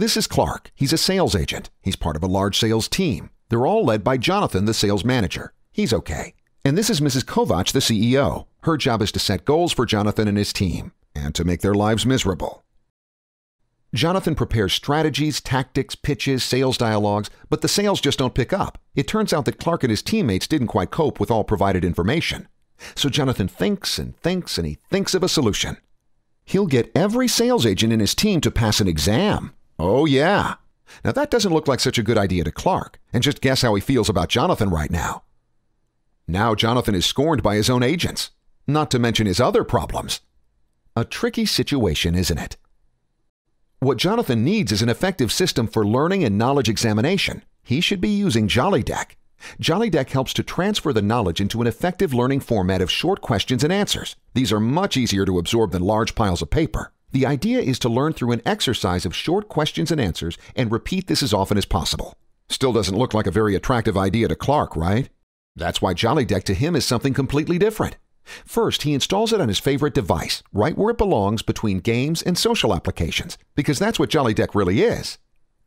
This is Clark. He's a sales agent. He's part of a large sales team. They're all led by Jonathan, the sales manager. He's okay. And this is Mrs. Kovach, the CEO. Her job is to set goals for Jonathan and his team, and to make their lives miserable. Jonathan prepares strategies, tactics, pitches, sales dialogues, but the sales just don't pick up. It turns out that Clark and his teammates didn't quite cope with all provided information. So Jonathan thinks and thinks, and he thinks of a solution. He'll get every sales agent in his team to pass an exam. Oh yeah. Now that doesn't look like such a good idea to Clark, and just guess how he feels about Jonathan right now. Now Jonathan is scorned by his own agents, not to mention his other problems. A tricky situation, isn't it? What Jonathan needs is an effective system for learning and knowledge examination. He should be using JollyDeck. JollyDeck helps to transfer the knowledge into an effective learning format of short questions and answers. These are much easier to absorb than large piles of paper. The idea is to learn through an exercise of short questions and answers and repeat this as often as possible. Still doesn't look like a very attractive idea to Clark, right? That's why JollyDeck to him is something completely different. First, he installs it on his favorite device, right where it belongs between games and social applications, because that's what JollyDeck really is.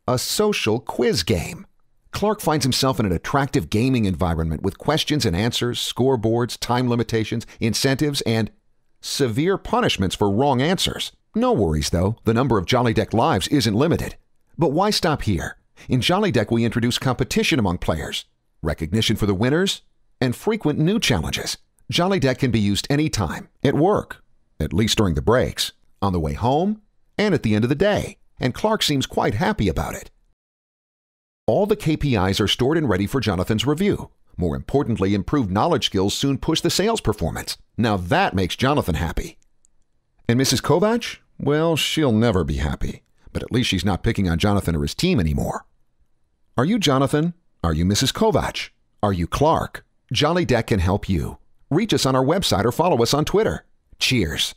A social quiz game. Clark finds himself in an attractive gaming environment with questions and answers, scoreboards, time limitations, incentives, and severe punishments for wrong answers. No worries though, the number of JollyDeck lives isn't limited. But why stop here? In JollyDeck we introduce competition among players, recognition for the winners, and frequent new challenges. JollyDeck can be used anytime, at work, at least during the breaks, on the way home, and at the end of the day, and Clark seems quite happy about it. All the KPIs are stored and ready for Jonathan's review. More importantly, improved knowledge skills soon push the sales performance. Now that makes Jonathan happy. And Mrs. Kovach? Well, she'll never be happy, but at least she's not picking on Jonathan or his team anymore. Are you Jonathan? Are you Mrs. Kovach? Are you Clark? JollyDeck can help you. Reach us on our website or follow us on Twitter. Cheers.